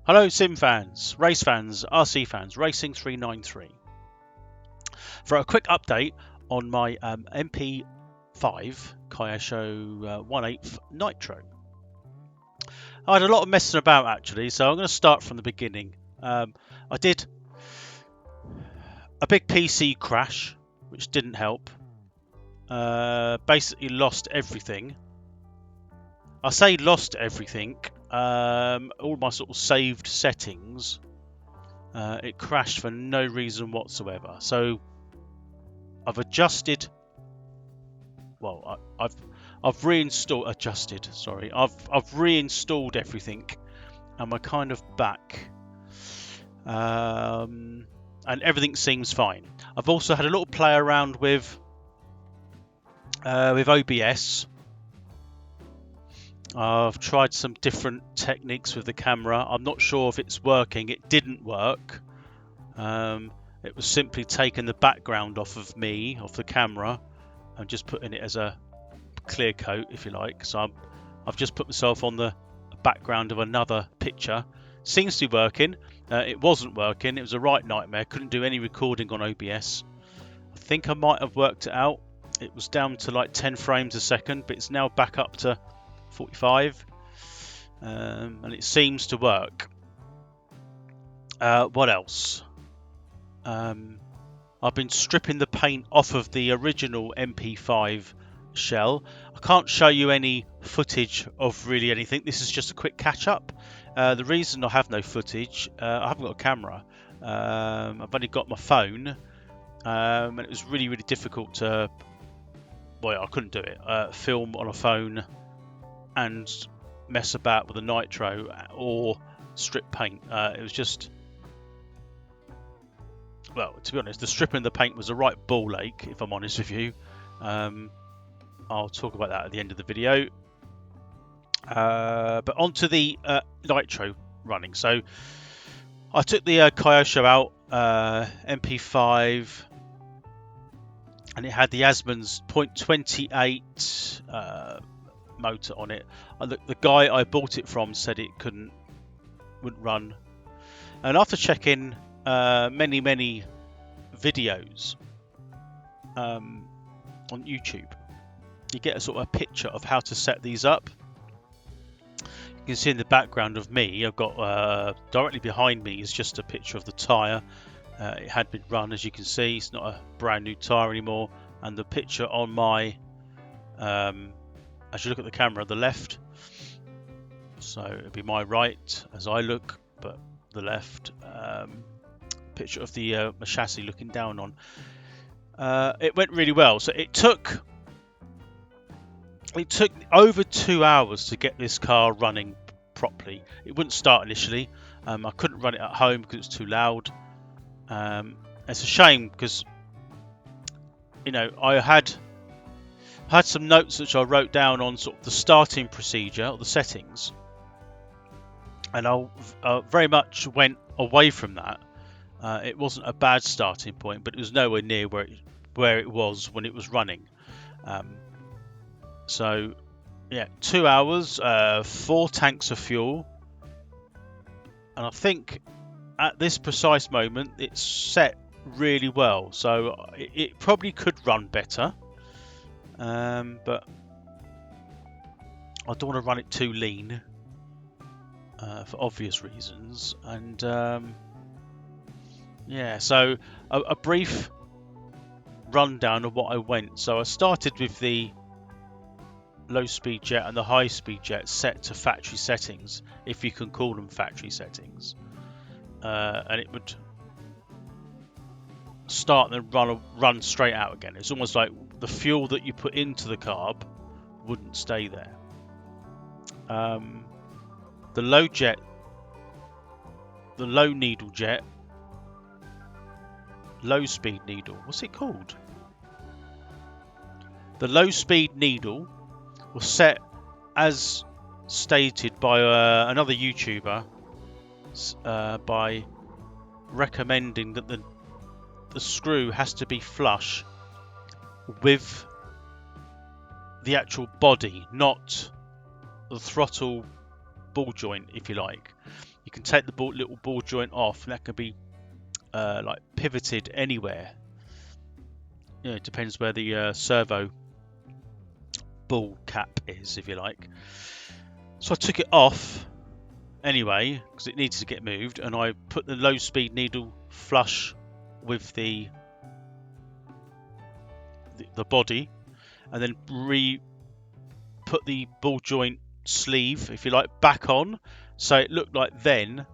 Hello sim fans, race fans, RC fans, Racing 393. For a quick update on my MP5 Kyosho 1/8 Nitro. I had a lot of messing about actually, so I'm going to start from the beginning. I did a big PC crash, which didn't help. Basically lost everything. I say lost everything. All my sort of saved settings. It crashed for no reason whatsoever. So I've adjusted. Well, I've reinstalled. Sorry, I've reinstalled everything, and we're kind of back. And everything seems fine. I've also had a little play around with OBS. I've tried some different techniques with the camera. I'm not sure if it's working. It didn't work. It was simply taking the background off the camera, and just putting it as a clear coat, if you like. So I've just put myself on the background of another picture. Seems to be working. It wasn't working. It was a right nightmare. Couldn't do any recording on OBS. I think I might have worked it out. It was down to like 10 frames a second, but it's now back up to 45, and it seems to work. What else? I've been stripping the paint off of the original MP5 shell. I can't show you any footage of really anything. This is just a quick catch up. The reason I have no footage, I haven't got a camera. I've only got my phone, and it was really difficult to. Well, I couldn't do it. Film on a phone and mess about with a nitro or strip paint. It was just. Well, to be honest, the stripping the paint was a right ball ache, if I'm honest with you. I'll talk about that at the end of the video. But onto the nitro running. So I took the Kyosho out, MP5, and it had the Asman's 0.28 motor on it. The guy I bought it from said it wouldn't run. And after checking many videos on YouTube, you get a sort of a picture of how to set these up. You can see in the background of me, I've got directly behind me is just a picture of the tyre. It had been run, as you can see. It's not a brand new tyre anymore. And the picture on my, as you look at the camera, the left, so it'd be my right as I look, but the left, picture of the chassis looking down on. It went really well. So it took over 2 hours to get this car running properly. It wouldn't start initially. I couldn't run it at home because it was too loud. It's a shame because I had some notes which I wrote down on sort of the starting procedure or the settings, and I very much went away from that. It wasn't a bad starting point, but it was nowhere near where it was when it was running. So, yeah, 2 hours, 4 tanks of fuel, and I think at this precise moment it's set really well. So it probably could run better, but I don't want to run it too lean for obvious reasons. And yeah, so a brief rundown of what I went. So I started with the low speed jet and the high speed jet set to factory settings, if you can call them factory settings, and it would start and then run straight out again. It's almost like the fuel that you put into the carb wouldn't stay there. The low needle jet, low speed needle, what's it called? The low speed needle was set as stated by another YouTuber, by recommending that the screw has to be flush with the actual body, not the throttle ball joint, if you like. can take the little ball joint off, and that can be like pivoted anywhere. It depends where the servo ball cap is, if you like. So I took it off anyway because it needed to get moved, and I put the low speed needle flush with the body, and then put the ball joint sleeve, if you like, back on, so it looked like then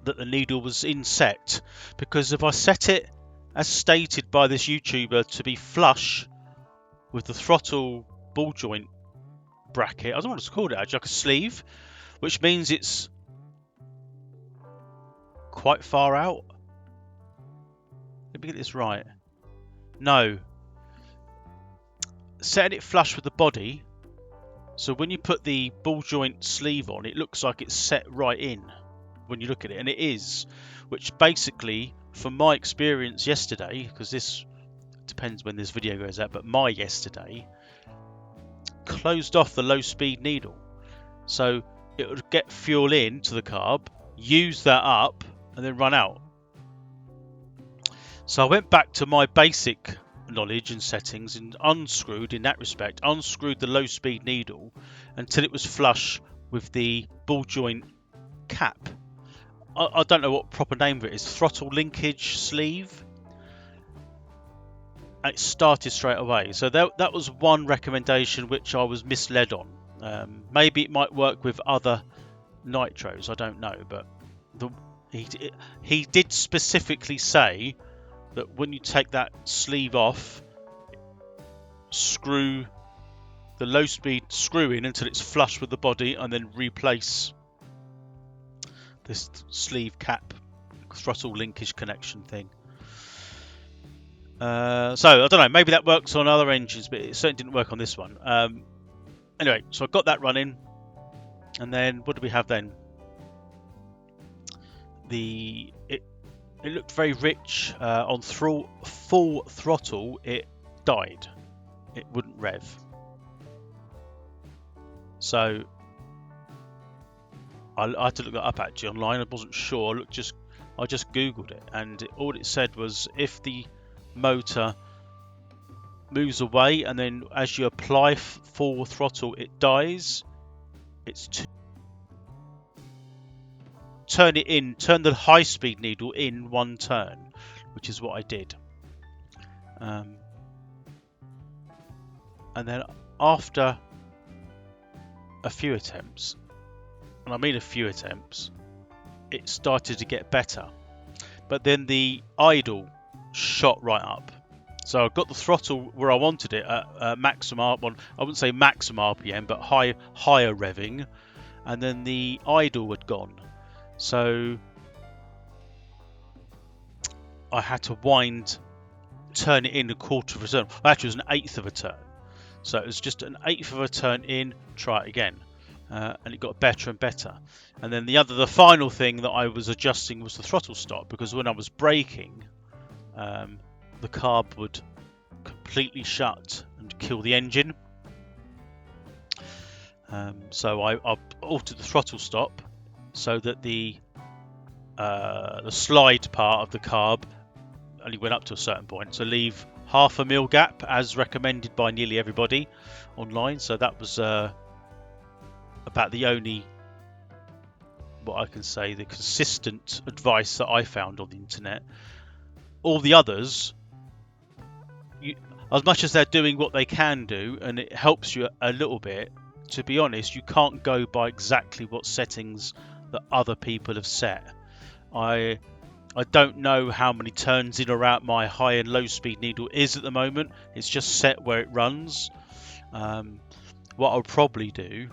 that the needle was inset. Because if I set it as stated by this YouTuber to be flush with the throttle ball joint bracket, I don't know what it's called, actually, like a sleeve, which means it's quite far out. Let me get this right. No, setting it flush with the body, so when you put the ball joint sleeve on, it looks like it's set right in when you look at it, and it is, which basically, from my experience yesterday, because this depends when this video goes out, but my yesterday closed off the low speed needle, so it would get fuel in to the carb, use that up, and then run out. So I went back to my basic knowledge and settings and unscrewed the low speed needle until it was flush with the ball joint cap. I don't know what proper name for it is, throttle linkage sleeve, and it started straight away. So that was one recommendation which I was misled on. Maybe it might work with other nitros, I don't know, but he did specifically say that when you take that sleeve off, screw the low speed screw in until it's flush with the body, and then replace this sleeve cap throttle linkage connection thing. So I don't know, maybe that works on other engines, but it certainly didn't work on this one. Anyway, so I got that running, and then what do we have then? It looked very rich. On full throttle, it died. It wouldn't rev. So I had to look that up actually online. I wasn't sure. I just googled it, and all it said was if the motor moves away and then as you apply full throttle it dies, it's turn the high speed needle in one turn, which is what I did. And then after a few attempts, and I mean a few attempts, it started to get better. But then the idle shot right up. So I got the throttle where I wanted it at maximum, well, I wouldn't say maximum RPM, but higher revving, and then the idle had gone. So I had to turn it in a quarter of a turn. Actually, it was an eighth of a turn. So it was just an eighth of a turn in, try it again. And it got better and better. And then the final thing that I was adjusting was the throttle stop, because when I was braking, the carb would completely shut and kill the engine. So I altered the throttle stop so that the slide part of the carb only went up to a certain point. So leave half a mil gap as recommended by nearly everybody online. So that was about the only, what I can say, the consistent advice that I found on the internet. All the others, as much as they're doing what they can do and it helps you a little bit, to be honest, you can't go by exactly what settings that other people have set. I don't know how many turns in or out my high and low speed needle is at the moment. It's just set where it runs. What I'll probably do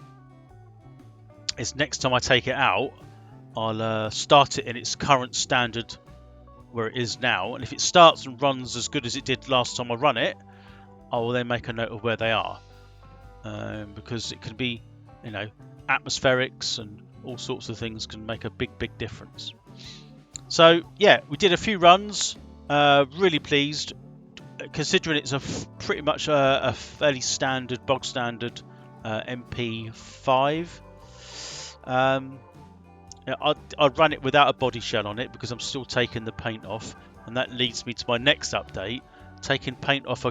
is next time I take it out, I'll start it in its current standard where it is now, and if it starts and runs as good as it did last time I run it, I will then make a note of where they are, because it can be, atmospherics and all sorts of things can make a big difference. So yeah, we did a few runs, really pleased, considering it's pretty much a fairly bog standard MP5. Yeah, I'd run it without a body shell on it because I'm still taking the paint off, and that leads me to my next update. Taking paint off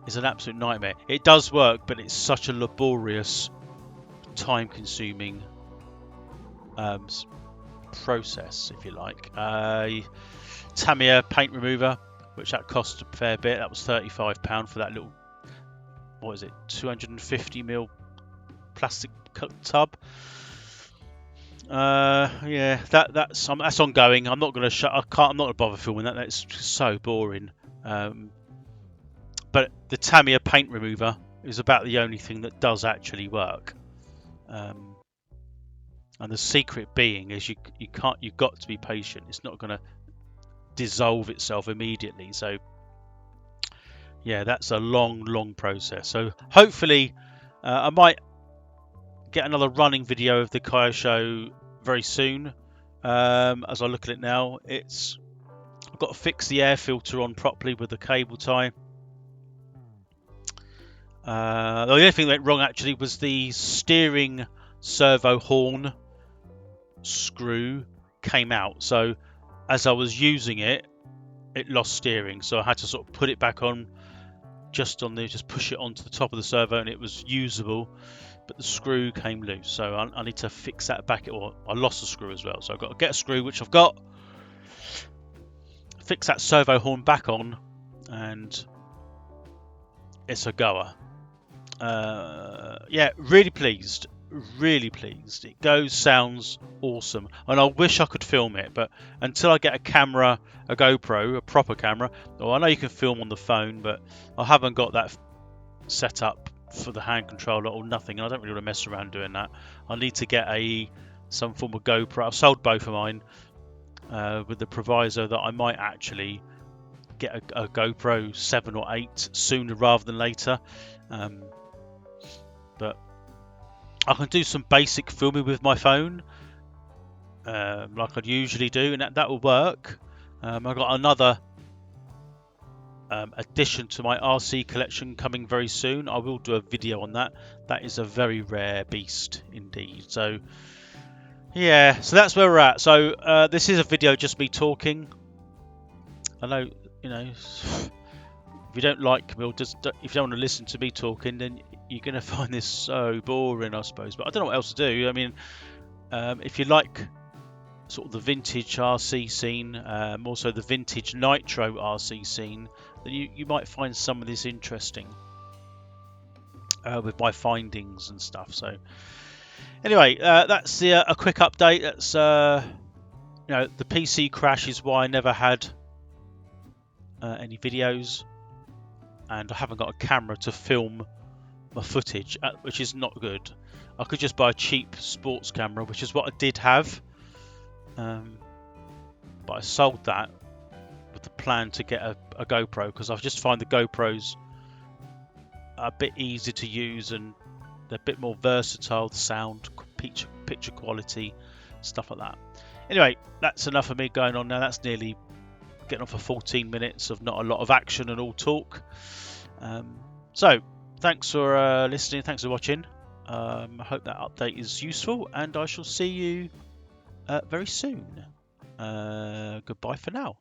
is an absolute nightmare. It does work, but it's such a laborious, time-consuming process, if you like. Tamiya paint remover, which that cost a fair bit. That was £35 for that little, what is it, 250ml plastic tub. Yeah, that's ongoing. I'm not going to I'm not going to bother filming that. That's so boring. But the Tamiya paint remover is about the only thing that does actually work. And the secret being is you've got to be patient. It's not going to dissolve itself immediately. So yeah, that's a long process. So hopefully I might get another running video of the Kyosho very soon. As I look at it now, I've got to fix the air filter on properly with the cable tie. The only thing that went wrong actually was the steering servo horn screw came out. So as I was using it, it lost steering. So I had to sort of put it back on, just push it onto the top of the servo, and it was usable. But the screw came loose, so I need to fix that back. Or I lost the screw as well, so I've got to get a screw, which I've got. Fix that servo horn back on, and it's a goer. Yeah, really pleased. It sounds awesome, and I wish I could film it, but until I get a camera, a GoPro, a proper camera. Well, I know you can film on the phone, but I haven't got that set up for the hand controller or nothing, and I don't really want to mess around doing that. I need to get some form of GoPro. I've sold both of mine with the proviso that I might actually get a GoPro 7 or 8 sooner rather than later. But I can do some basic filming with my phone, like I'd usually do, and that will work. I've got another addition to my RC collection coming very soon. I will do a video on that. That is a very rare beast indeed. So yeah, so that's where we're at. So this is a video just me talking. I know, if you don't like me, or if you don't want to listen to me talking, then you're going to find this so boring, I suppose. But I don't know what else to do. I mean, if you like sort of the vintage RC scene, also the vintage nitro RC scene, then you might find some of this interesting with my findings and stuff. So anyway, that's a quick update. That's the PC crash is why I never had any videos, and I haven't got a camera to film my footage, which is not good. I could just buy a cheap sports camera, which is what I did have, but I sold that with the plan to get a GoPro, because I just find the GoPros are a bit easier to use and they're a bit more versatile. The sound, picture quality, stuff like that. Anyway, that's enough of me going on now. That's nearly getting on for 14 minutes of not a lot of action and all talk. So thanks for listening, thanks for watching. I hope that update is useful, and I shall see you very soon. Goodbye for now.